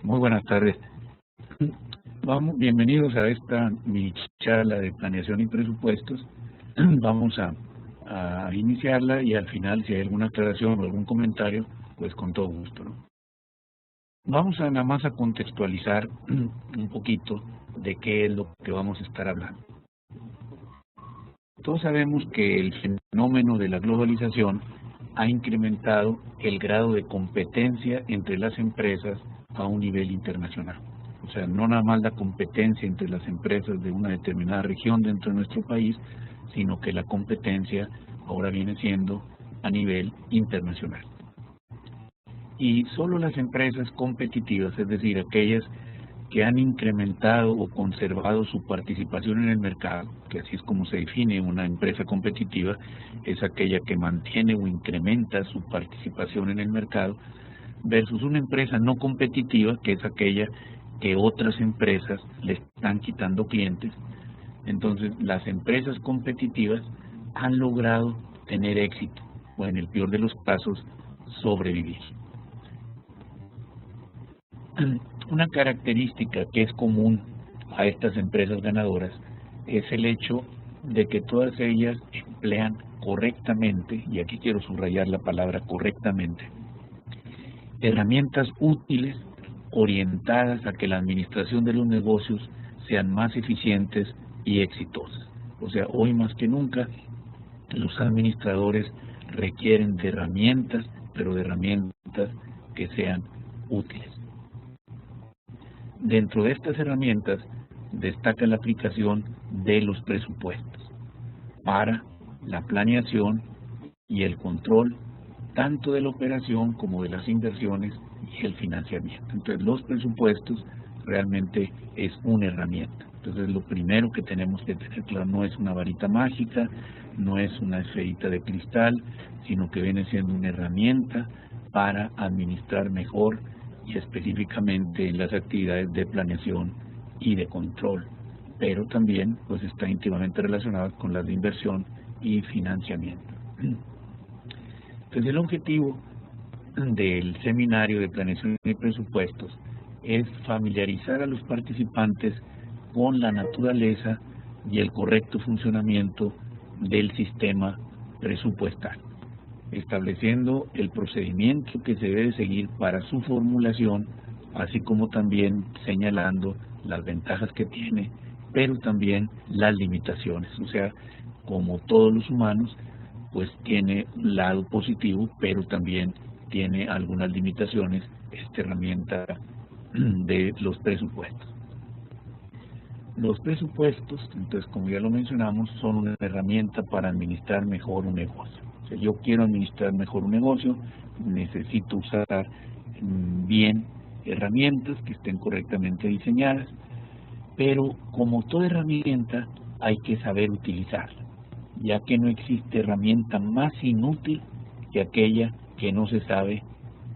Muy buenas tardes. Bienvenidos a esta mi charla de planeación y presupuestos. Vamos a iniciarla y al final, si hay alguna aclaración o algún comentario, pues con todo gusto, ¿no? Vamos a nada más a contextualizar un poquito de qué es lo que vamos a estar hablando. Todos sabemos que el fenómeno de la globalización ha incrementado el grado de competencia entre las empresas a un nivel internacional. O sea, no nada más la competencia entre las empresas de una determinada región dentro de nuestro país, sino que la competencia ahora viene siendo a nivel internacional. Y solo las empresas competitivas, es decir, aquellas que han incrementado o conservado su participación en el mercado, que así es como se define una empresa competitiva, es aquella que mantiene o incrementa su participación en el mercado, versus una empresa no competitiva, que es aquella que otras empresas le están quitando clientes. Entonces, las empresas competitivas han logrado tener éxito, o en el peor de los casos, sobrevivir. Una característica que es común a estas empresas ganadoras es el hecho de que todas ellas emplean correctamente, y aquí quiero subrayar la palabra correctamente, herramientas útiles orientadas a que la administración de los negocios sean más eficientes y exitosas. O sea, hoy más que nunca, los administradores requieren de herramientas, pero de herramientas que sean útiles. Dentro de estas herramientas destaca la aplicación de los presupuestos para la planeación y el control tanto de la operación como de las inversiones y el financiamiento. Entonces, los presupuestos realmente es una herramienta. Entonces, lo primero que tenemos que tener claro, no es una varita mágica, no es una esferita de cristal, sino que viene siendo una herramienta para administrar mejor y específicamente en las actividades de planeación y de control, pero también pues está íntimamente relacionado con las de inversión y financiamiento. Entonces, el objetivo del seminario de planeación y presupuestos es familiarizar a los participantes con la naturaleza y el correcto funcionamiento del sistema presupuestal, estableciendo el procedimiento que se debe seguir para su formulación, así como también señalando las ventajas que tiene, pero también las limitaciones. O sea, como todos los humanos, pues tiene un lado positivo, pero también tiene algunas limitaciones esta herramienta de los presupuestos. Los presupuestos, entonces, como ya lo mencionamos, son una herramienta para administrar mejor un negocio. O sea, yo quiero administrar mejor un negocio, necesito usar bien herramientas que estén correctamente diseñadas, pero como toda herramienta hay que saber utilizarla, ya que no existe herramienta más inútil que aquella que no se sabe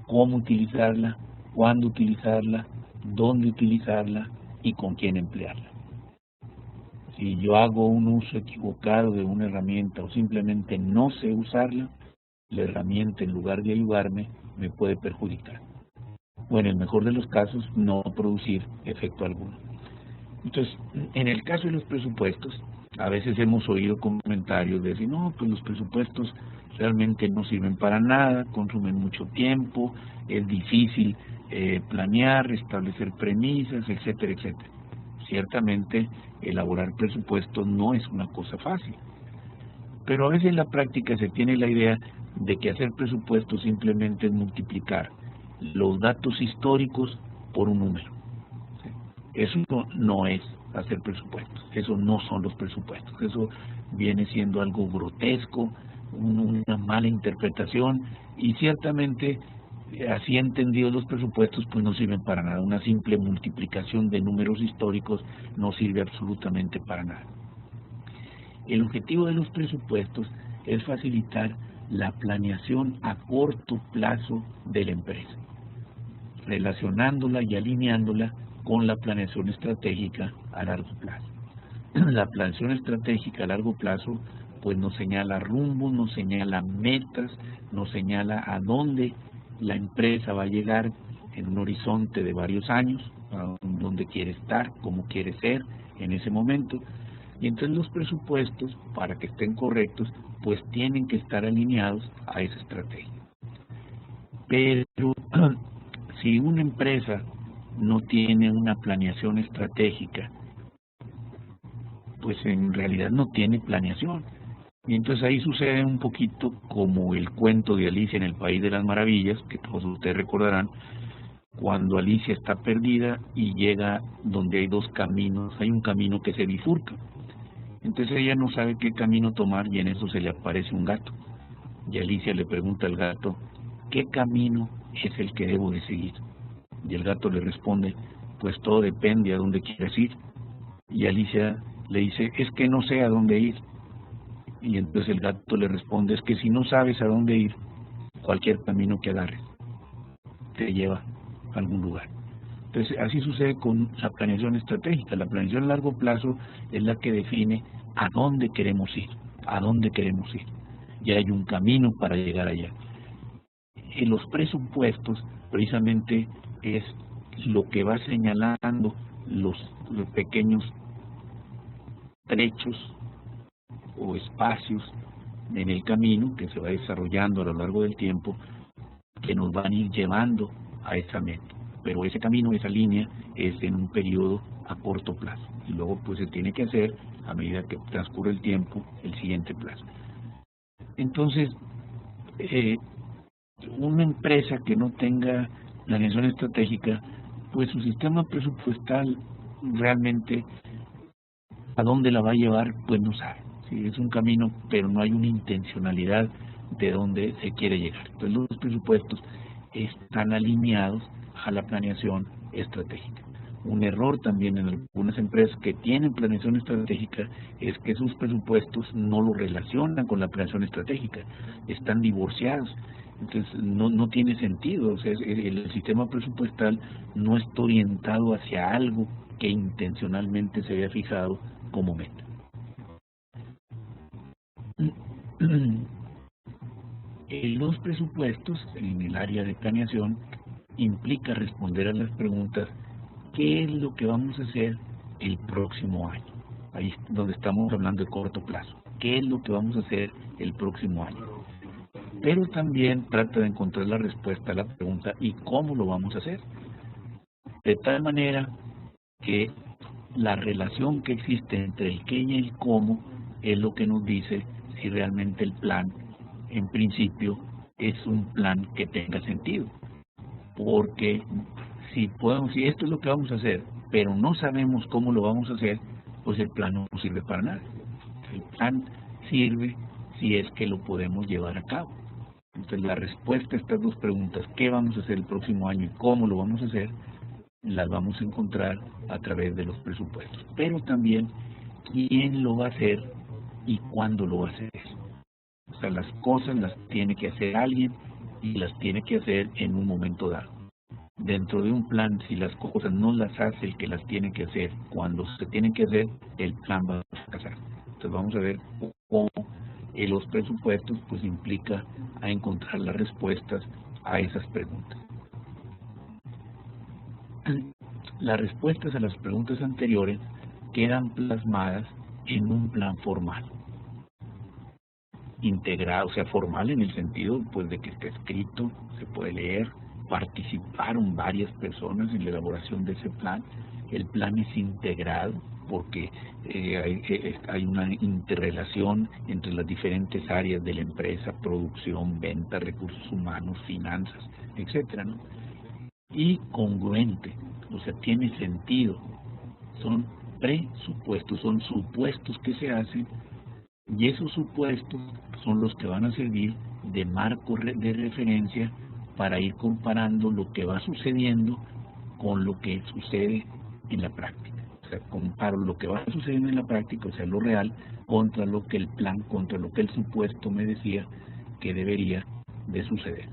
cómo utilizarla, cuándo utilizarla, dónde utilizarla y con quién emplearla. Si yo hago un uso equivocado de una herramienta o simplemente no sé usarla, la herramienta en lugar de ayudarme me puede perjudicar. O en el mejor de los casos, no producir efecto alguno. Entonces, en el caso de los presupuestos, a veces hemos oído comentarios de decir, no, pues los presupuestos realmente no sirven para nada, consumen mucho tiempo, es difícil planear, establecer premisas, etcétera, etcétera. Ciertamente, elaborar presupuestos no es una cosa fácil, pero a veces en la práctica se tiene la idea de que hacer presupuestos simplemente es multiplicar los datos históricos por un número. Eso no es hacer presupuestos, eso no son los presupuestos, eso viene siendo algo grotesco, una mala interpretación, y ciertamente así entendidos los presupuestos pues no sirven para nada. Una simple multiplicación de números históricos no sirve absolutamente para nada. El objetivo de los presupuestos es facilitar la planeación a corto plazo de la empresa, relacionándola y alineándola con la planeación estratégica a largo plazo. La planeación estratégica a largo plazo pues nos señala rumbo, nos señala metas, nos señala a dónde la empresa va a llegar en un horizonte de varios años, a dónde quiere estar, cómo quiere ser en ese momento. Y entonces los presupuestos, para que estén correctos, pues tienen que estar alineados a esa estrategia. Pero si una empresa no tiene una planeación estratégica, pues en realidad no tiene planeación. Y entonces ahí sucede un poquito como el cuento de Alicia en el País de las Maravillas, que todos ustedes recordarán, cuando Alicia está perdida y llega donde hay dos caminos, hay un camino que se bifurca. Entonces ella no sabe qué camino tomar y en eso se le aparece un gato. Y Alicia le pregunta al gato, ¿qué camino es el que debo de seguir? Y el gato le responde, pues todo depende a dónde quieres ir. Y Alicia le dice, es que no sé a dónde ir. Y entonces el gato le responde, es que si no sabes a dónde ir, cualquier camino que agarres te lleva a algún lugar. Entonces así sucede con la planeación estratégica. La planeación a largo plazo es la que define a dónde queremos ir, a dónde queremos ir. Y hay un camino para llegar allá. En los presupuestos precisamente es lo que va señalando los pequeños trechos o espacios en el camino que se va desarrollando a lo largo del tiempo que nos van a ir llevando a esa meta. Pero ese camino, esa línea, es en un periodo a corto plazo. Y luego pues se tiene que hacer, a medida que transcurre el tiempo, el siguiente plazo. Entonces, una empresa que no tenga planeación estratégica, pues su sistema presupuestal realmente a dónde la va a llevar, pues no sabe. Sí, es un camino, pero no hay una intencionalidad de dónde se quiere llegar. Entonces los presupuestos están alineados a la planeación estratégica. Un error también en algunas empresas que tienen planeación estratégica es que sus presupuestos no lo relacionan con la planeación estratégica, están divorciados. Entonces no tiene sentido, o sea, el sistema presupuestal no está orientado hacia algo que intencionalmente se había fijado como meta. Los presupuestos en el área de planeación implica responder a las preguntas ¿qué es lo que vamos a hacer el próximo año? Ahí es donde estamos hablando de corto plazo. ¿Qué es lo que vamos a hacer el próximo año? Pero también trata de encontrar la respuesta a la pregunta ¿y cómo lo vamos a hacer? De tal manera que la relación que existe entre el qué y el cómo es lo que nos dice si realmente el plan, en principio, es un plan que tenga sentido. Porque si esto es lo que vamos a hacer, pero no sabemos cómo lo vamos a hacer, pues el plan no sirve para nada. El plan sirve si es que lo podemos llevar a cabo. Entonces la respuesta a estas dos preguntas, ¿qué vamos a hacer el próximo año y cómo lo vamos a hacer?, las vamos a encontrar a través de los presupuestos. Pero también quién lo va a hacer y cuándo lo va a hacer. O sea, las cosas las tiene que hacer alguien y las tiene que hacer en un momento dado. Dentro de un plan, si las cosas no las hace el que las tiene que hacer, cuando se tienen que hacer, el plan va a fracasar. Entonces vamos a ver cómo los presupuestos pues implica a encontrar las respuestas a esas preguntas. Las respuestas a las preguntas anteriores quedan plasmadas en un plan formal, integrado, o sea, formal en el sentido pues de que está escrito, se puede leer, participaron varias personas en la elaboración de ese plan. El plan es integrado porque hay una interrelación entre las diferentes áreas de la empresa, producción, venta, recursos humanos, finanzas, etcétera, ¿no? Y congruente, o sea, tiene sentido. Son presupuestos, son supuestos que se hacen y esos supuestos son los que van a servir de marco de referencia para ir comparando lo que va sucediendo con lo que sucede en la práctica. O sea, comparo lo que va sucediendo en la práctica, o sea, lo real, contra lo que el plan, contra lo que el supuesto me decía que debería de suceder.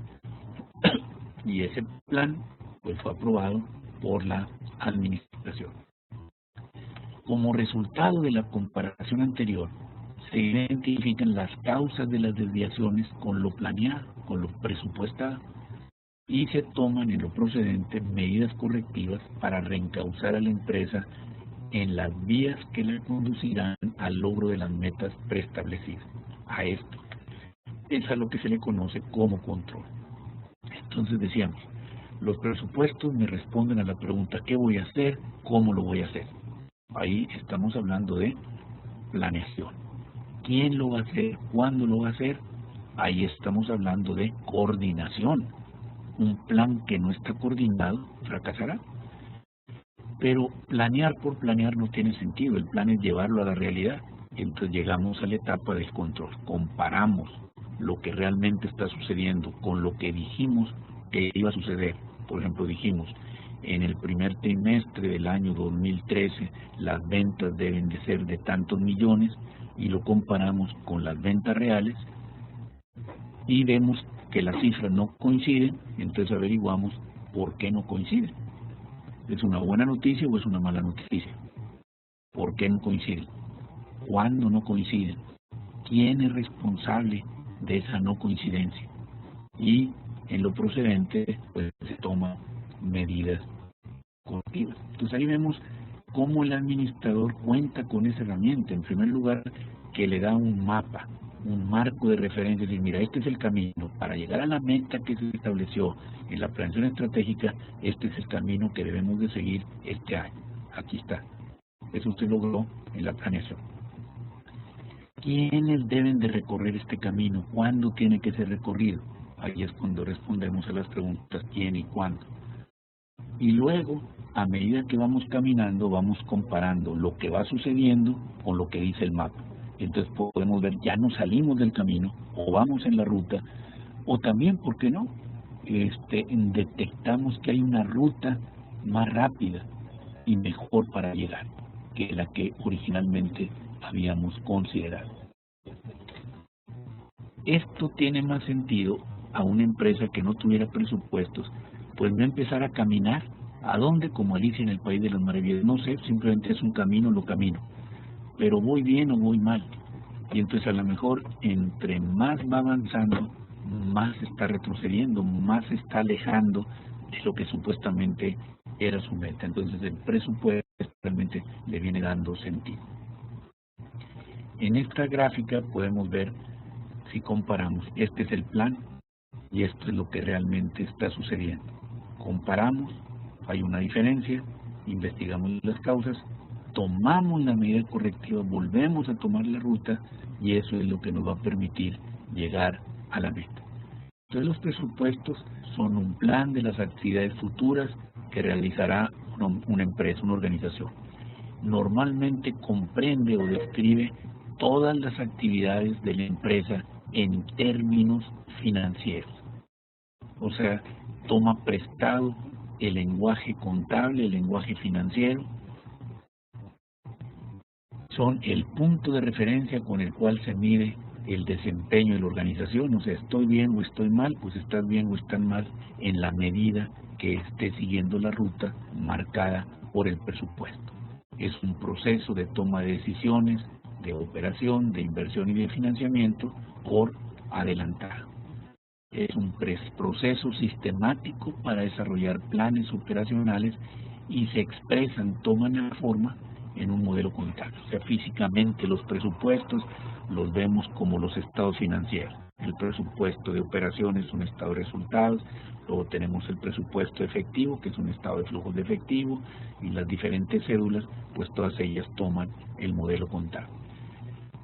Y ese plan pues fue aprobado por la administración. Como resultado de la comparación anterior, se identifican las causas de las desviaciones con lo planeado, con lo presupuestado. y se toman en lo procedente medidas correctivas para reencauzar a la empresa en las vías que le conducirán al logro de las metas preestablecidas. A esto es a lo que se le conoce como control. Entonces decíamos, los presupuestos me responden a la pregunta ¿qué voy a hacer? ¿Cómo lo voy a hacer? Ahí estamos hablando de planeación. ¿Quién lo va a hacer? ¿Cuándo lo va a hacer? Ahí estamos hablando de coordinación. Un plan que no está coordinado fracasará. Pero planear por planear no tiene sentido. El plan es llevarlo a la realidad. Entonces llegamos a la etapa del control. Comparamos lo que realmente está sucediendo con lo que dijimos que iba a suceder. Por ejemplo, dijimos, en el primer trimestre del año 2013 las ventas deben de ser de tantos millones, y lo comparamos con las ventas reales y vemos que las cifras no coinciden. Entonces averiguamos por qué no coinciden. ¿Es una buena noticia o es una mala noticia? ¿Por qué no coinciden? ¿Cuándo no coinciden? ¿Quién es responsable de esa no coincidencia? Y en lo procedente pues se toman medidas correctivas. Entonces ahí vemos cómo el administrador cuenta con esa herramienta. En primer lugar, que le da un mapa, un marco de referencia, y decir, mira, este es el camino para llegar a la meta que se estableció en la planeación estratégica. Este es el camino que debemos de seguir este año. Aquí está. Eso se logró en la planeación. ¿Quiénes deben de recorrer este camino? ¿Cuándo tiene que ser recorrido? Ahí es cuando respondemos a las preguntas quién y cuándo. Y luego, a medida que vamos caminando, vamos comparando lo que va sucediendo con lo que dice el mapa. Entonces podemos ver, ya nos salimos del camino, o vamos en la ruta, o también, ¿por qué no? Detectamos que hay una ruta más rápida y mejor para llegar que la que originalmente habíamos considerado. Esto tiene más sentido a una empresa que no tuviera presupuestos, pues no empezar a caminar. ¿A dónde? Como Alicia en el País de las Maravillas. No sé, simplemente es un camino, lo camino. Pero voy bien o voy mal. Y entonces a lo mejor entre más va avanzando, más está retrocediendo, más se está alejando de lo que supuestamente era su meta. Entonces el presupuesto realmente le viene dando sentido. En esta gráfica podemos ver, si comparamos, este es el plan y esto es lo que realmente está sucediendo. Comparamos, hay una diferencia, investigamos las causas, tomamos la medida correctiva, volvemos a tomar la ruta, y eso es lo que nos va a permitir llegar a la meta. Entonces los presupuestos son un plan de las actividades futuras que realizará una empresa, una organización. Normalmente comprende o describe todas las actividades de la empresa en términos financieros. O sea, toma prestado el lenguaje contable, el lenguaje financiero. Son el punto de referencia con el cual se mide el desempeño de la organización. O sea, estoy bien o estoy mal, pues estás bien o estás mal en la medida que esté siguiendo la ruta marcada por el presupuesto. Es un proceso de toma de decisiones, de operación, de inversión y de financiamiento por adelantado. Es un proceso sistemático para desarrollar planes operacionales y se expresan, toman la forma en un modelo contable. O sea, físicamente los presupuestos los vemos como los estados financieros. El presupuesto de operaciones es un estado de resultados, luego tenemos el presupuesto efectivo, que es un estado de flujos de efectivo, y las diferentes cédulas, pues todas ellas toman el modelo contable.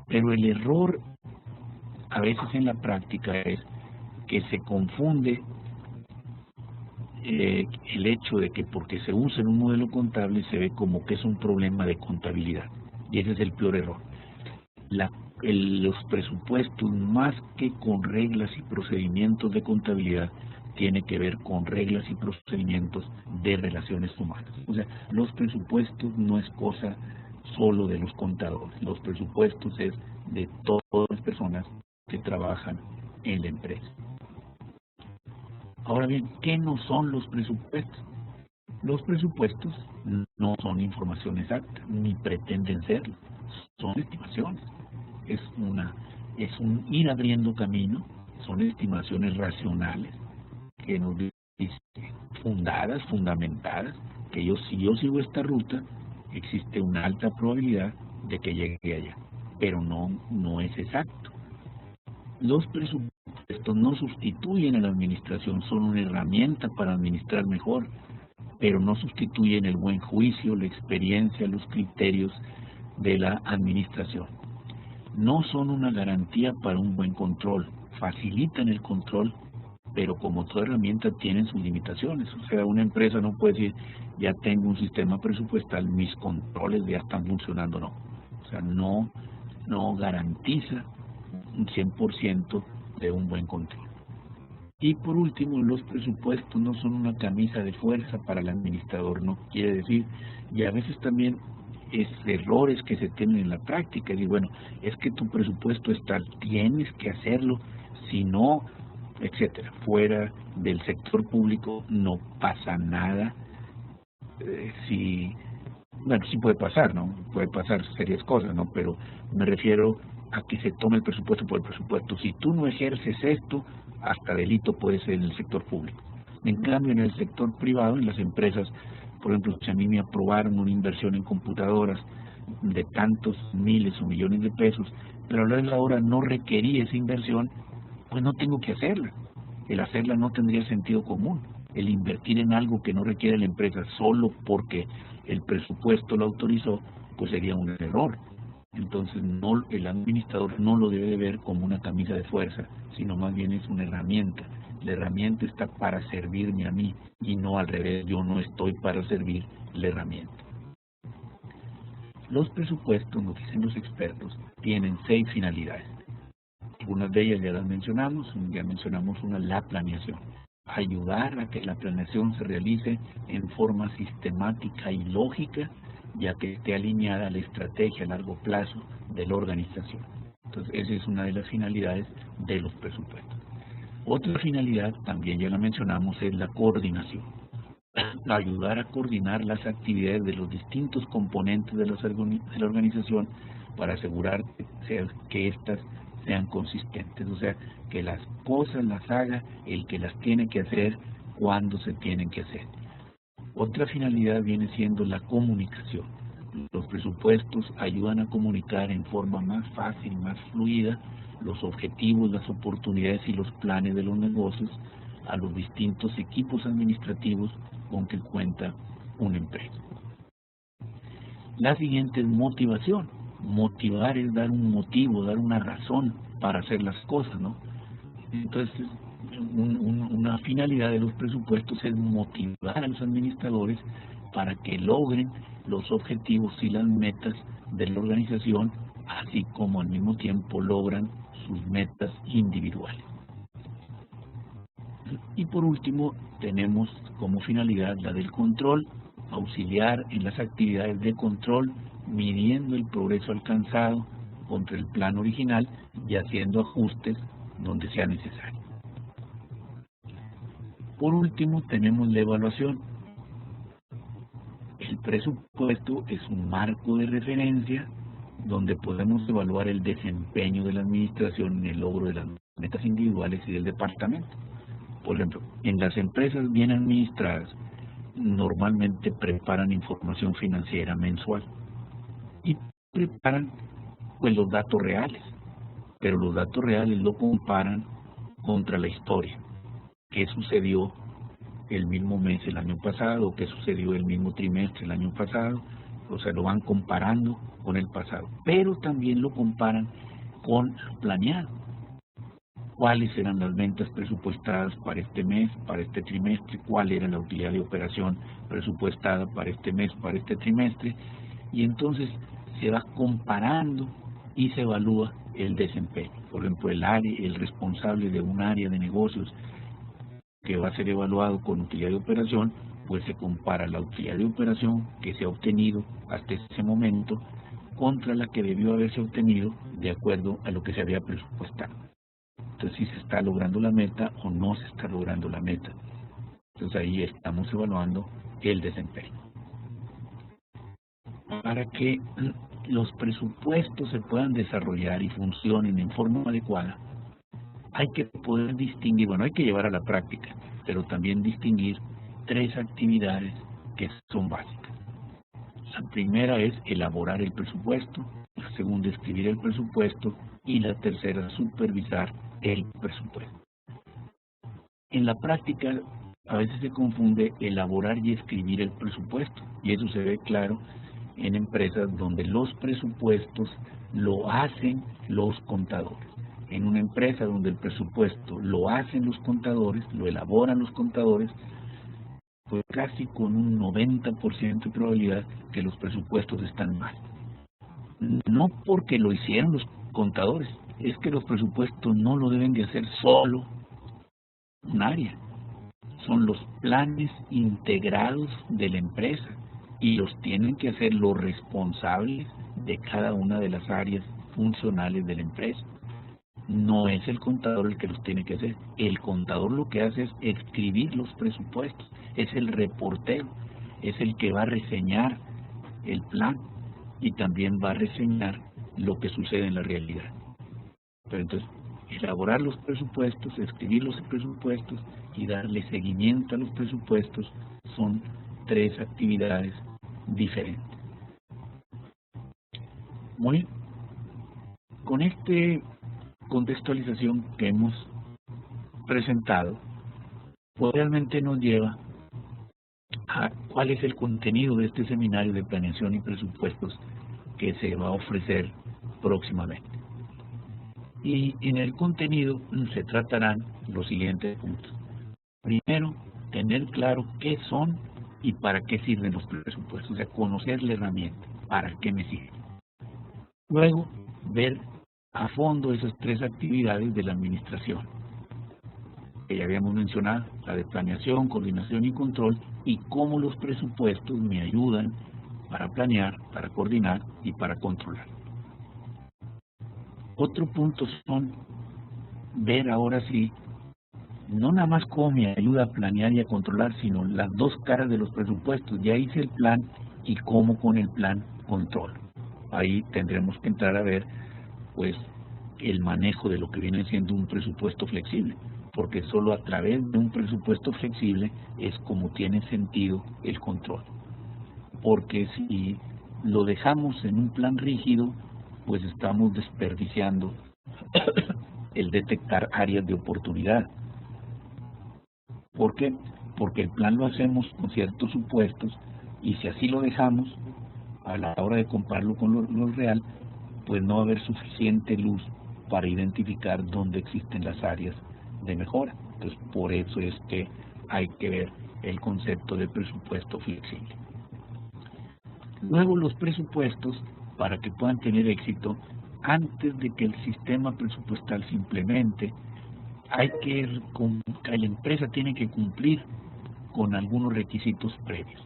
Pero el error a veces en la práctica es que se confunde el hecho de que porque se usa en un modelo contable se ve como que es un problema de contabilidad, y ese es el peor error. Los presupuestos, más que con reglas y procedimientos de contabilidad, tiene que ver con reglas y procedimientos de relaciones humanas. O sea, los presupuestos no es cosa solo de los contadores, los presupuestos es de todas las personas que trabajan en la empresa. Ahora bien, ¿qué no son los presupuestos? Los presupuestos no son información exacta, ni pretenden serlo, son estimaciones. Es un ir abriendo camino, son estimaciones racionales que nos dicen fundadas, fundamentadas, que si yo sigo esta ruta, existe una alta probabilidad de que llegue allá, pero no es exacto. Los presupuestos no sustituyen a la administración, son una herramienta para administrar mejor, pero no sustituyen el buen juicio, la experiencia, los criterios de la administración. No son una garantía para un buen control, facilitan el control, pero como toda herramienta tienen sus limitaciones. O sea, una empresa no puede decir, ya tengo un sistema presupuestal, mis controles ya están funcionando, no. O sea, no garantiza un 100% de un buen control. Y por último, los presupuestos no son una camisa de fuerza para el administrador, no quiere decir, y a veces también es errores que se tienen en la práctica, y bueno, es que tu presupuesto es tal, tienes que hacerlo, si no, etcétera. Fuera del sector público no pasa nada, bueno, sí puede pasar, ¿no? Puede pasar serias cosas, ¿no? Pero me refiero a que se tome el presupuesto por el presupuesto. Si tú no ejerces esto, hasta delito puede ser en el sector público. En cambio, en el sector privado, en las empresas, por ejemplo, si a mí me aprobaron una inversión en computadoras de tantos miles o millones de pesos, pero a la hora no requerí esa inversión, pues no tengo que hacerla. El hacerla no tendría sentido común. El invertir en algo que no requiere la empresa solo porque el presupuesto lo autorizó, pues sería un error. Entonces el administrador no lo debe de ver como una camisa de fuerza, sino más bien es una herramienta. La herramienta está para servirme a mí y no al revés, yo no estoy para servir la herramienta. Los presupuestos, nos dicen los expertos, tienen 6 finalidades. Algunas de ellas ya las mencionamos una, la planeación. Ayudar a que la planeación se realice en forma sistemática y lógica, ya que esté alineada a la estrategia a largo plazo de la organización. Entonces, esa es una de las finalidades de los presupuestos. Otra finalidad, también ya la mencionamos, es la coordinación. Ayudar a coordinar las actividades de los distintos componentes de la organización para asegurar que éstas sean consistentes, o sea, que las cosas las haga el que las tiene que hacer cuando se tienen que hacer. Otra finalidad viene siendo la comunicación. Los presupuestos ayudan a comunicar en forma más fácil, más fluida, los objetivos, las oportunidades y los planes de los negocios a los distintos equipos administrativos con que cuenta una empresa. La siguiente es motivación. Motivar es dar un motivo, dar una razón para hacer las cosas, ¿no? Entonces, una finalidad de los presupuestos es motivar a los administradores para que logren los objetivos y las metas de la organización, así como al mismo tiempo logran sus metas individuales. Y por último, tenemos como finalidad la del control, auxiliar en las actividades de control, midiendo el progreso alcanzado contra el plan original y haciendo ajustes donde sea necesario. Por último, tenemos la evaluación. El presupuesto es un marco de referencia donde podemos evaluar el desempeño de la administración en el logro de las metas individuales y del departamento. Por ejemplo, en las empresas bien administradas, normalmente preparan información financiera mensual y preparan pues los datos reales, pero los datos reales lo comparan contra la historia. ¿Qué sucedió el mismo mes el año pasado? ¿Qué sucedió el mismo trimestre el año pasado? O sea, lo van comparando con el pasado, pero también lo comparan con lo planeado. ¿Cuáles eran las ventas presupuestadas para este mes, para este trimestre? ¿Cuál era la utilidad de operación presupuestada para este mes, para este trimestre? Y entonces se va comparando y se evalúa el desempeño. Por ejemplo, el responsable de un área de negocios que va a ser evaluado con utilidad de operación, pues se compara la utilidad de operación que se ha obtenido hasta ese momento contra la que debió haberse obtenido de acuerdo a lo que se había presupuestado. Entonces, si se está logrando la meta o no se está logrando la meta. Entonces, ahí estamos evaluando el desempeño. Para que los presupuestos se puedan desarrollar y funcionen en forma adecuada, hay que poder distinguir, bueno, hay que llevar a la práctica, pero también distinguir tres actividades que son básicas. La primera es elaborar el presupuesto, la segunda escribir el presupuesto y la tercera supervisar el presupuesto. En la práctica a veces se confunde elaborar y escribir el presupuesto, y eso se ve claro en empresas donde los presupuestos lo hacen los contadores. En una empresa donde el presupuesto lo hacen los contadores, lo elaboran los contadores, pues casi con un 90% de probabilidad que los presupuestos están mal. No porque lo hicieron los contadores, es que los presupuestos no lo deben de hacer solo un área. Son los planes integrados de la empresa y los tienen que hacer los responsables de cada una de las áreas funcionales de la empresa. No es el contador el que los tiene que hacer. El contador lo que hace es escribir los presupuestos, es el reportero, es el que va a reseñar el plan y también va a reseñar lo que sucede en la realidad. Pero entonces, elaborar los presupuestos, escribir los presupuestos y darle seguimiento a los presupuestos son tres actividades diferentes. Muy bien. Con esta contextualización que hemos presentado, pues realmente nos lleva a cuál es el contenido de este seminario de planeación y presupuestos que se va a ofrecer próximamente. Y en el contenido se tratarán los siguientes puntos. Primero, tener claro qué son y para qué sirven los presupuestos, o sea, conocer la herramienta, para qué me sirve. Luego, ver a fondo esas tres actividades de la administración, que ya habíamos mencionado, la de planeación, coordinación y control, y cómo los presupuestos me ayudan para planear, para coordinar y para controlar. Otro punto son ver ahora sí, no nada más cómo me ayuda a planear y a controlar, sino las dos caras de los presupuestos. Ya hice el plan y cómo con el plan controlo. Ahí tendremos que entrar a ver pues el manejo de lo que viene siendo un presupuesto flexible, porque solo a través de un presupuesto flexible es como tiene sentido el control. Porque si lo dejamos en un plan rígido, pues estamos desperdiciando el detectar áreas de oportunidad. ¿Por qué? Porque el plan lo hacemos con ciertos supuestos y si así lo dejamos, a la hora de compararlo con lo real, pues no va a haber suficiente luz para identificar dónde existen las áreas de mejora. Entonces, por eso es que hay que ver el concepto de presupuesto flexible. Luego, los presupuestos, para que puedan tener éxito, antes de que el sistema presupuestal se implemente, la empresa tiene que cumplir con algunos requisitos previos.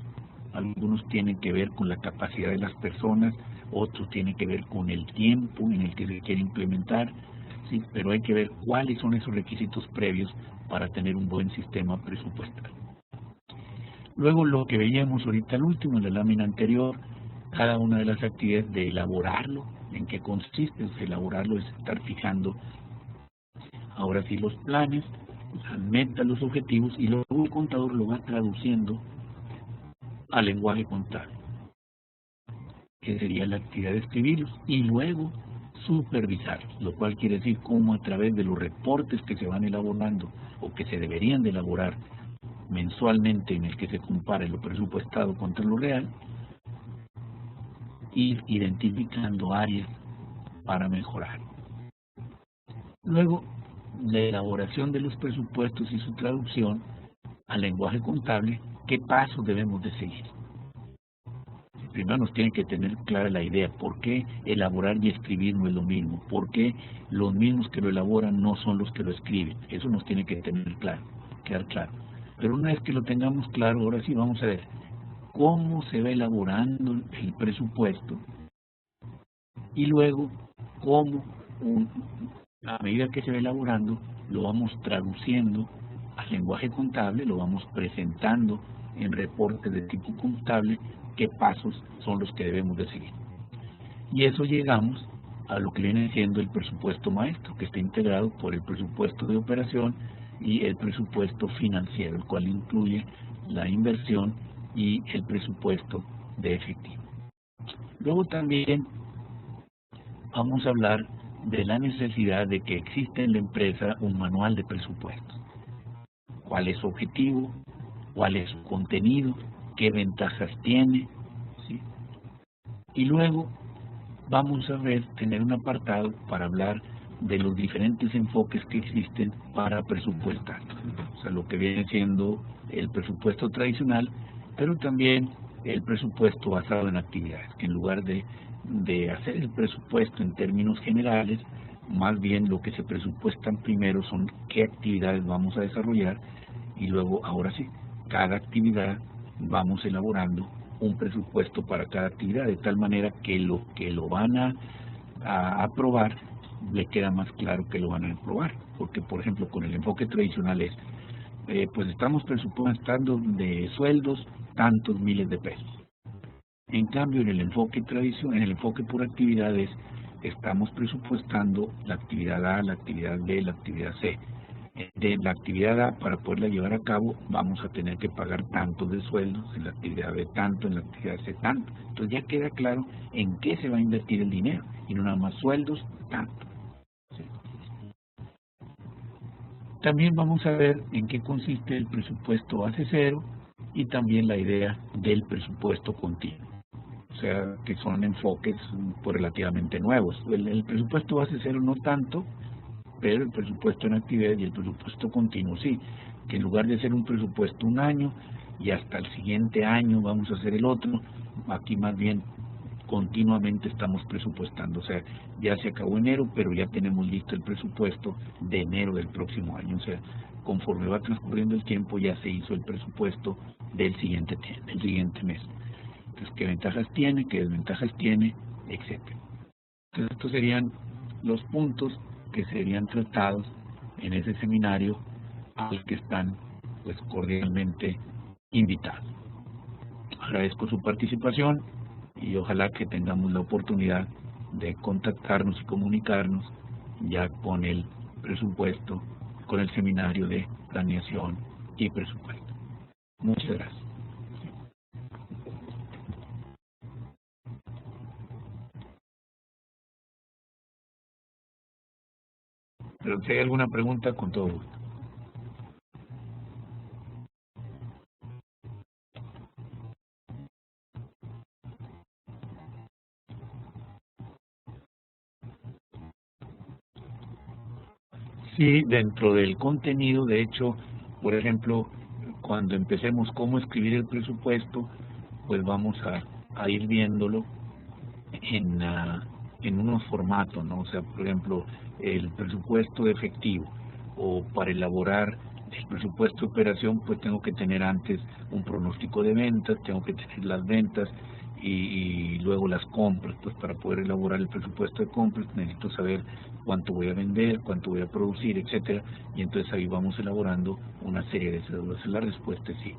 Algunos tienen que ver con la capacidad de las personas, otros tienen que ver con el tiempo en el que se quiere implementar, ¿sí? Pero hay que ver cuáles son esos requisitos previos para tener un buen sistema presupuestal. Luego, lo que veíamos ahorita al último, en la lámina anterior, cada una de las actividades de elaborarlo, en qué consiste. Elaborarlo es estar fijando ahora sí los planes, las metas, los objetivos, y luego el contador lo va traduciendo al lenguaje contable, que sería la actividad de escribirlos, y luego supervisarlos, lo cual quiere decir cómo a través de los reportes que se van elaborando o que se deberían de elaborar mensualmente, en el que se compara lo presupuestado contra lo real, ir identificando áreas para mejorar. Luego, la elaboración de los presupuestos y su traducción al lenguaje contable, ¿qué pasos debemos de seguir? Primero nos tiene que tener clara la idea, ¿por qué elaborar y escribir no es lo mismo? ¿Por qué los mismos que lo elaboran no son los que lo escriben? Eso nos tiene que tener claro, quedar claro. Pero una vez que lo tengamos claro, ahora sí vamos a ver cómo se va elaborando el presupuesto y luego cómo a medida que se va elaborando lo vamos traduciendo al lenguaje contable, lo vamos presentando en reportes de tipo contable, qué pasos son los que debemos de seguir. Y eso llegamos a lo que viene siendo el presupuesto maestro, que está integrado por el presupuesto de operación y el presupuesto financiero, el cual incluye la inversión y el presupuesto de efectivo. Luego también vamos a hablar de la necesidad de que exista en la empresa un manual de presupuestos. ¿Cuál es su objetivo? ¿Cuál es su contenido? ¿Qué ventajas tiene? ¿Sí? Y luego vamos a tener un apartado para hablar de los diferentes enfoques que existen para presupuestar. O sea, lo que viene siendo el presupuesto tradicional, pero también el presupuesto basado en actividades, que en lugar de hacer el presupuesto en términos generales, más bien lo que se presupuestan primero son qué actividades vamos a desarrollar y luego, ahora sí, cada actividad vamos elaborando un presupuesto para cada actividad, de tal manera que lo van a aprobar le queda más claro que lo van a aprobar, porque por ejemplo con el enfoque tradicional es, pues estamos presupuestando de sueldos tantos miles de pesos. En cambio en el enfoque tradicional, en el enfoque por actividades, estamos presupuestando la actividad A, la actividad B, la actividad C. De la actividad A, para poderla llevar a cabo, vamos a tener que pagar tanto de sueldos, en la actividad B tanto, en la actividad C tanto. Entonces ya queda claro en qué se va a invertir el dinero, y no nada más sueldos, tanto. ¿Sí? También vamos a ver en qué consiste el presupuesto base cero y también la idea del presupuesto continuo. O sea, que son enfoques pues, relativamente nuevos. El presupuesto base cero no tanto, pero el presupuesto en actividad y el presupuesto continuo sí, que en lugar de hacer un presupuesto un año y hasta el siguiente año vamos a hacer el otro, aquí más bien continuamente estamos presupuestando, o sea, ya se acabó enero, pero ya tenemos listo el presupuesto de enero del próximo año, o sea, conforme va transcurriendo el tiempo ya se hizo el presupuesto del siguiente mes. Entonces, ¿qué ventajas tiene? ¿Qué desventajas tiene? Etcétera. Entonces, estos serían los puntos que serían tratados en ese seminario al que están pues cordialmente invitados. Agradezco su participación y ojalá que tengamos la oportunidad de contactarnos y comunicarnos ya con el presupuesto, con el seminario de planeación y presupuesto. Muchas gracias. Pero si hay alguna pregunta, con todo gusto. Sí, dentro del contenido, de hecho, por ejemplo, cuando empecemos cómo escribir el presupuesto, pues vamos a ir viéndolo en unos formatos, ¿no? O sea, por ejemplo, el presupuesto de efectivo o para elaborar el presupuesto de operación, pues tengo que tener antes un pronóstico de ventas, tengo que tener las ventas y luego las compras. Pues para poder elaborar el presupuesto de compras necesito saber cuánto voy a vender, cuánto voy a producir, etcétera, y entonces ahí vamos elaborando una serie de cédulas. La respuesta es sí.